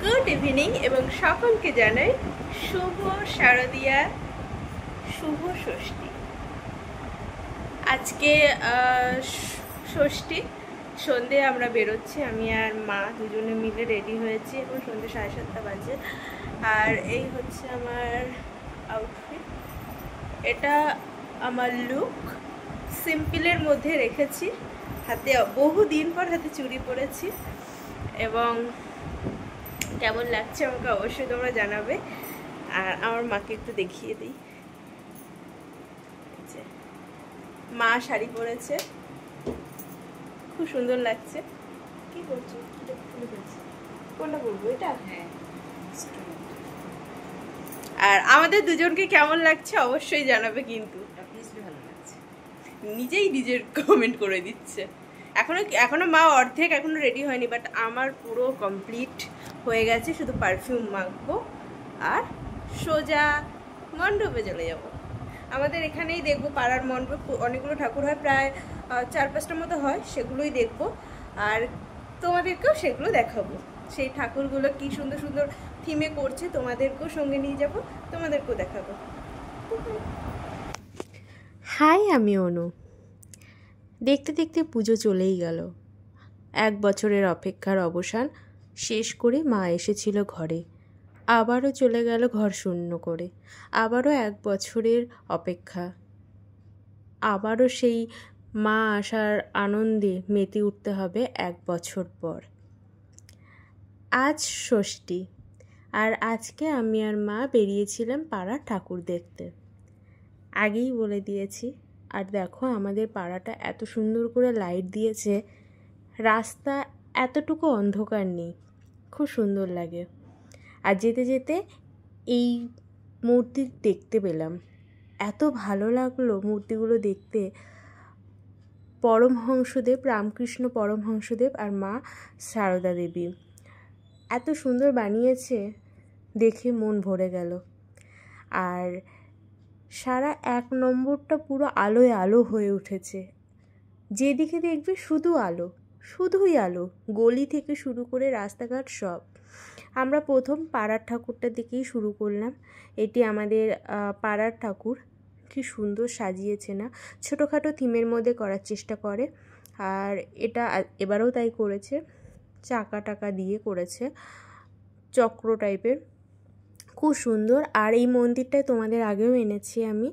Good evening এবং সকলকে জানাই শুভ শারদীয়া শুভ ষষ্ঠী। আজকে ষষ্ঠী সন্ধে আমরা বেরোচ্ছি, আমি আর মা দুজনে মিলে রেডি হয়েছি। এখন সন্ধে 7:30 বাজে। আর এই হচ্ছে আমার আউটফিট, এটা আমার লুক। সিম্পলের মধ্যে রেখেছি, হাতে বহুদিন পর হাতে চুড়ি পরেছি এবং কেমন লাগছে আমাকে অবশ্যই তোমরা জানাবে। আর আমার মাকে একটু দেখিয়ে দিই, মা শাড়ি পরেছে, খুব সুন্দর লাগছে। কি করছো? কোনটা বলবো? এটা? হ্যাঁ। আর আমাদের দুজনকে কেমন লাগছে অবশ্যই জানাবে কিন্তু। ভালো লাগছে, নিজেই নিজের কমেন্ট করে দিচ্ছে। এখনো মা অর্ধেক এখনো রেডি হয়নি, বাট আমার পুরো কমপ্লিট হয়ে গেছে। শুধু পারফিউম মাখবো আর সোজা মণ্ডপে চলে যাব। আমাদের এখানেই দেখবো, পাড়ার মণ্ডপ অনেকগুলো ঠাকুর হয়, প্রায় 4-5টার মতো হয়, সেগুলোই দেখবো। আর তোমাদেরকেও সেগুলো দেখাবো। সেই ঠাকুরগুলো কি সুন্দর সুন্দর থিমে করছে, তোমাদেরকেও সঙ্গে নিয়ে যাব, তোমাদেরকেও দেখাবো। হাই, আমি অনু। দেখতে দেখতে পুজো চলেই গেল। 1 বছরের অপেক্ষার অবসান শেষ করে মা এসেছিল ঘরে। আবারও চলে গেল ঘর শূন্য করে। আবারও 1 বছরের অপেক্ষা। আবারও সেই মা আসার আনন্দে মেতে উঠতে হবে 1 বছর পর। আজ ষষ্ঠী, আর আজকে আমি আর মা বেরিয়েছিলাম পাড়ার ঠাকুর দেখতে। আগেই বলে দিয়েছি। আর দেখো, আমাদের পাড়াটা এত সুন্দর করে লাইট দিয়েছে, রাস্তা এতটুকু অন্ধকার নেই, খুব সুন্দর লাগে। আর যেতে যেতে এই মূর্তি দেখতে পেলাম, এত ভালো লাগলো মূর্তিগুলো দেখতে। পরমহংসদেব, রামকৃষ্ণ পরমহংসদেব আর মা সারদা দেবী এত সুন্দর বানিয়েছে, দেখে মন ভরে গেল। আর সারা 1 নম্বরটা পুরো আলোয় আলো হয়ে উঠেছে। যেদিকে দেখবে শুধু আলো, শুধুই আলো, গলি থেকে শুরু করে রাস্তাঘাট সব। আমরা প্রথম পাড়ার ঠাকুরটা দিকেই শুরু করলাম। এটি আমাদের পাড়ার ঠাকুর। কি সুন্দর সাজিয়েছে না, ছোটোখাটো থিমের মধ্যে করার চেষ্টা করে। আর এটা এবারেও তাই করেছে, চাকা টাকা দিয়ে করেছে, চক্র টাইপের, খুব সুন্দর। আর এই মন্দিরটায় তোমাদের আগেও এনেছি আমি,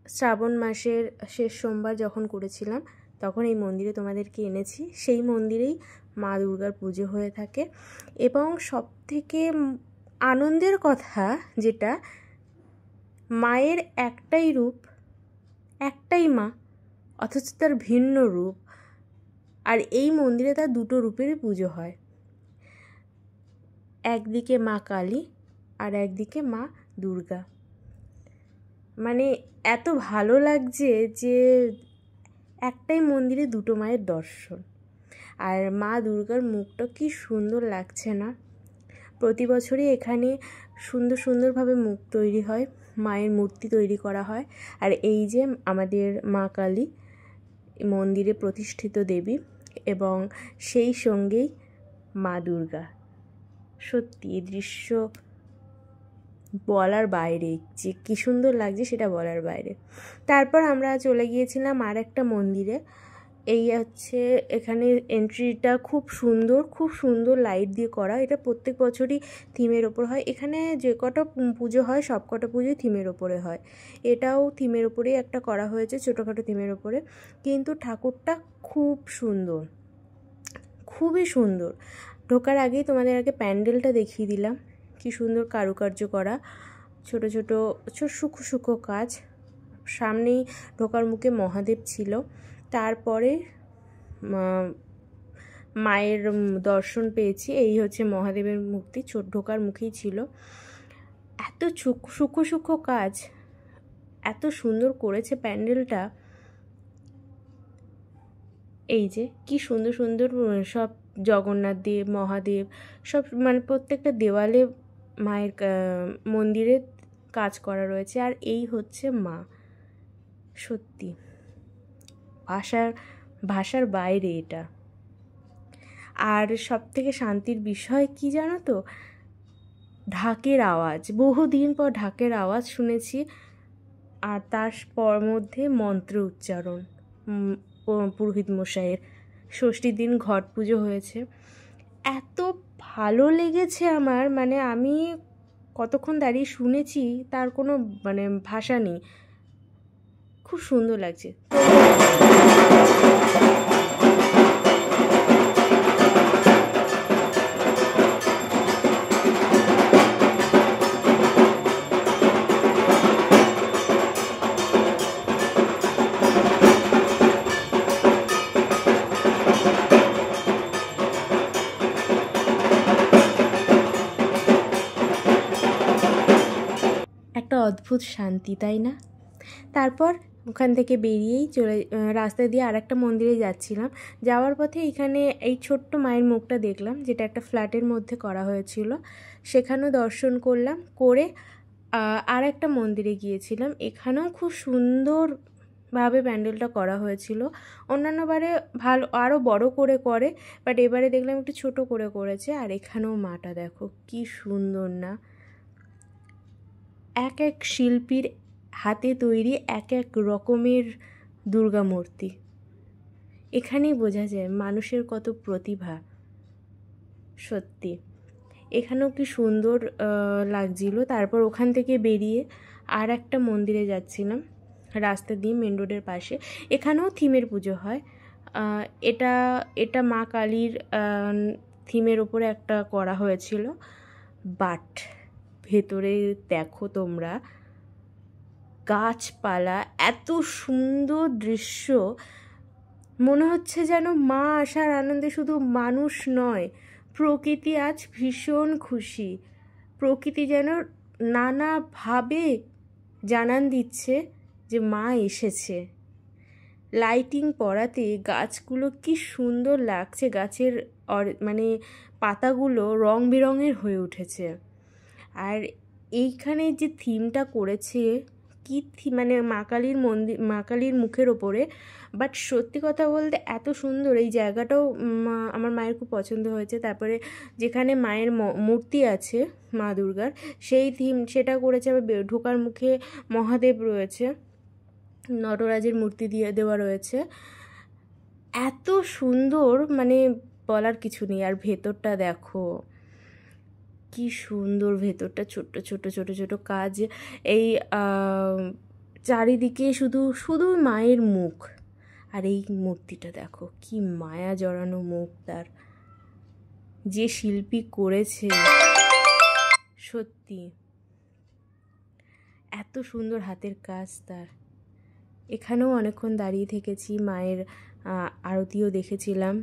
শ্রাবণ মাসের শেষ সোমবার যখন করেছিলাম তখন এই মন্দিরে তোমাদেরকে এনেছি। সেই মন্দিরেই মা দুর্গার পুজো হয়ে থাকে। এবং সবথেকে আনন্দের কথা যেটা, মায়ের একটাই রূপ, একটাই মা, অথচ তার ভিন্ন রূপ। আর এই মন্দিরে তার 2টো রূপেরই পুজো হয়, একদিকে মা কালী আর একদিকে মা দুর্গা। মানে এত ভালো লাগছে যে একটাই মন্দিরে 2টো মায়ের দর্শন। আর মা দুর্গার মুখটা কি সুন্দর লাগছে না। প্রতি বছরই এখানে সুন্দর সুন্দরভাবে মুখ তৈরি হয়, মায়ের মূর্তি তৈরি করা হয়। আর এই যে আমাদের মা কালী মন্দিরে প্রতিষ্ঠিত দেবী, এবং সেই সঙ্গেই মা দুর্গা। সত্যি এই দৃশ্য বলার বাইরে, যে কী সুন্দর লাগছে সেটা বলার বাইরে। তারপর আমরা চলে গিয়েছিলাম আর একটা মন্দিরে। এই হচ্ছে এখানে এন্ট্রিটা খুব সুন্দর, খুব সুন্দর লাইট দিয়ে করা। এটা প্রত্যেক বছরই থিমের ওপর হয়। এখানে যে কটা পুজো হয় সব কটা পুজোই থিমের ওপরে হয়। এটাও থিমের ওপরেই একটা করা হয়েছে, ছোটোখাটো থিমের ওপরে। কিন্তু ঠাকুরটা খুব সুন্দর, খুবই সুন্দর। ঢোকার আগেই তোমাদের আগে প্যান্ডেলটা দেখিয়ে দিলাম, কি সুন্দর কারুকার্য করা, ছোট ছোট সূক্ষ্ম সূক্ষ্ম কাজ। সামনেই ঢোকার মুখে মহাদেব ছিল। তারপরে মায়ের দর্শন পেয়েছি। এই হচ্ছে মহাদেবের মূর্তি, ঢোকার মুখেই ছিল। এত সূক্ষ্ম সূক্ষ্ম কাজ, এত সুন্দর করেছে প্যান্ডেলটা। এই যে কি সুন্দর সুন্দর সব জগন্নাথ দেব, মহাদেব, সব মানে প্রত্যেকটা দেওয়ালে মায়ের মন্দিরে কাজ করা রয়েছে। আর এই হচ্ছে মা, সত্যি ভাষার বাইরে এটা। আর সবথেকে শান্তির বিষয় কি জানো তো, ঢাকের আওয়াজ, বহুদিন পর ঢাকের আওয়াজ শুনেছি। আর তার মধ্যে মন্ত্র উচ্চারণ, পুরোহিত মশাইয়ের। ষষ্ঠীর দিন ঘট পুজো হয়েছে, এত ভালো লেগেছে আমার, মানে আমি কতক্ষণ দাঁড়িয়ে শুনেছি তার কোনো মানে ভাষা নেই, খুব সুন্দর লাগছে। একটা অদ্ভুত শান্তি, তাই না? তারপর ওখান থেকে বেরিয়েই রাস্তা দিয়ে আরেকটা মন্দিরে যাচ্ছিলাম। যাওয়ার পথে এখানে এই ছোট্ট মায়ের মুখটা দেখলাম, যেটা একটা ফ্ল্যাটের মধ্যে করা হয়েছিল। সেখানেও দর্শন করলাম, করে আর একটা মন্দিরে গিয়েছিলাম। এখানেও খুব সুন্দরভাবে প্যান্ডেলটা করা হয়েছিল। অন্যান্য বারে ভালো আরও বড় করে, বাট এবারে দেখলাম একটু ছোট করে করেছে। আর এখানেও মাটা দেখো কি সুন্দর না, এক এক শিল্পীর হাতে তৈরি এক এক রকমের দুর্গা মূর্তি। এখানেই বোঝা যায় মানুষের কত প্রতিভা। সত্যি এখানেও কি সুন্দর লাগছিল। তারপর ওখান থেকে বেরিয়ে আর একটা মন্দিরে যাচ্ছিলাম রাস্তা দিয়ে, মেন রোডের পাশে। এখানেও থিমের পুজো হয়। এটা মা কালীর থিমের ওপরে একটা করা হয়েছিল। বাট ভেতরে দেখো তোমরা, গাছপালা, এত সুন্দর দৃশ্য, মনে হচ্ছে যেন মা আসার আনন্দে শুধু মানুষ নয়, প্রকৃতি আজ ভীষণ খুশি। প্রকৃতি যেন নানাভাবে জানান দিচ্ছে যে মা এসেছে। লাইটিং পড়াতে গাছগুলো কি সুন্দর লাগছে, গাছের মানে পাতাগুলো রং বেরঙের হয়ে উঠেছে। আর এইখানে যে থিমটা করেছে, কি মানে মা কালীর মন্দির, মা কালীর মুখের ওপরে। বাট সত্যি কথা বলতে এত সুন্দর, এই জায়গাটাও আমার মায়ের খুব পছন্দ হয়েছে। তারপরে যেখানে মায়ের মূর্তি আছে মা দুর্গার, সেই থিম সেটা করেছে। আবার ঢোকার মুখে মহাদেব রয়েছে, নটরাজের মূর্তি দেওয়া রয়েছে। এত সুন্দর, মানে বলার কিছু নেই। আর ভেতরটা দেখো কি সুন্দর, ভেতরটা ছোট্ট ছোট ছোট ছোট কাজ। এই চারিদিকে শুধু মায়ের মুখ। আর এই মূর্তিটা দেখো কি মায়া জড়ানো মুখ তার, যে শিল্পী করেছে সত্যি এত সুন্দর হাতের কাজ তার। এখানেও অনেকক্ষণ দাঁড়িয়ে থেকেছি, মায়ের আরতিও দেখেছিলাম।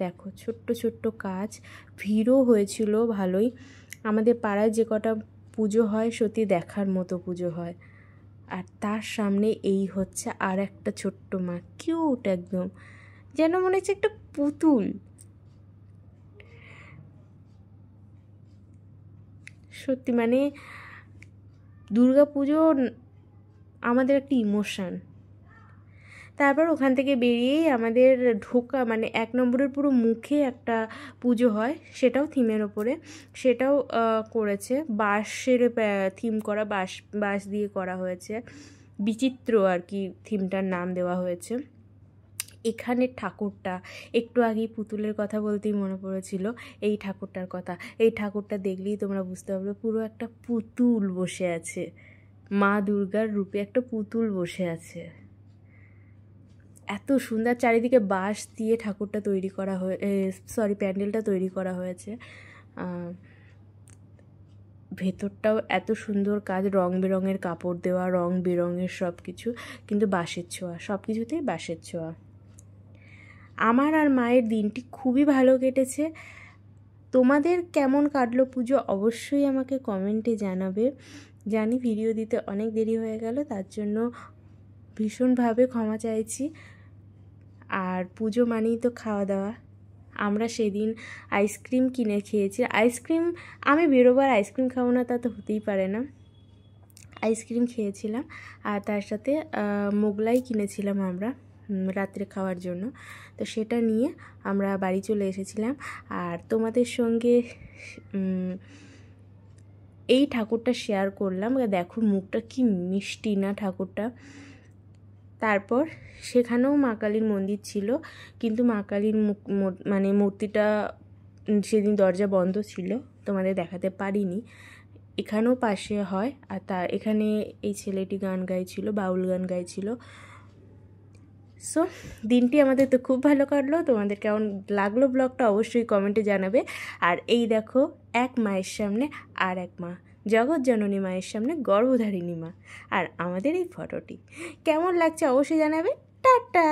দেখো ছোট্ট ছোট্ট কাজ, ভিড়ও হয়েছিল ভালোই। আমাদের পাড়ায় যে কটা পুজো হয় সত্যি দেখার মতো পুজো হয়। আর তার সামনে এই হচ্ছে আর একটা ছোট্ট মা, কিউট একদম, যেন মনে হচ্ছে একটা পুতুল। সত্যি মানে দুর্গা পুজো আমাদের একটা ইমোশন। তারপর ওখান থেকে বেরিয়েই আমাদের ঢোকা, মানে 1 নম্বরের পুরো মুখে একটা পুজো হয়, সেটাও থিমের ওপরে। সেটাও করেছে বাঁশের থিম করা, বাঁশ দিয়ে করা হয়েছে। বিচিত্র আর কি থিমটার নাম দেওয়া হয়েছে। এখানে ঠাকুরটা, একটু আগেই পুতুলের কথা বলতেই মনে পড়েছিল এই ঠাকুরটার কথা। এই ঠাকুরটা দেখলেই তোমরা বুঝতে পারবে, পুরো একটা পুতুল বসে আছে, মা দুর্গার রূপে একটা পুতুল বসে আছে। এত সুন্দর, চারিদিকে বাঁশ দিয়ে ঠাকুরটা তৈরি করা প্যান্ডেলটা তৈরি করা হয়েছে। ভেতরটাও এত সুন্দর কাজ, রং বেরঙের কাপড় দেওয়া, রং বেরঙের সব কিছু, কিন্তু বাঁশের ছোঁয়া, সব কিছুতেই বাঁশের ছোঁয়া। আমার আর মায়ের দিনটি খুবই ভালো কেটেছে। তোমাদের কেমন কাটলো পুজো অবশ্যই আমাকে কমেন্টে জানাবে। জানি ভিডিও দিতে অনেক দেরি হয়ে গেল, তার জন্য ভীষণভাবে ক্ষমা চাইছি। আর পুজো মানেই তো খাওয়া দাওয়া। আমরা সেদিন আইসক্রিম কিনে খেয়েছি। আইসক্রিম, আমি বেরোবার আইসক্রিম খাবো না তা তো হতেই পারে না। আইসক্রিম খেয়েছিলাম, আর তার সাথে মোগলাই কিনেছিলাম আমরা রাত্রে খাওয়ার জন্য। তো সেটা নিয়ে আমরা বাড়ি চলে এসেছিলাম। আর তোমাদের সঙ্গে এই ঠাকুরটা শেয়ার করলাম। দেখো মুখটা কি মিষ্টি না ঠাকুরটা। তারপর সেখানেও মা কালীর মন্দির ছিল, কিন্তু মা কালীর মানে মূর্তিটা সেদিন দরজা বন্ধ ছিল, তোমাদের দেখাতে পারিনি। এখানেও পাশে হয়। আর এখানে এই ছেলেটি গান গাইছিল, বাউল গান গাইছিল। সো দিনটি আমাদের তো খুব ভালো কাটলো। তোমাদের কেমন লাগলো ব্লগটা অবশ্যই কমেন্টে জানাবে। আর এই দেখো, এক মায়ের সামনে আর এক মা, জগৎ জননী মায়ের সামনে গর্ভধারিণী মা, আর আমাদের এই ফটোটি কেমন লাগছে অবশ্যই জানাবে। টাটা।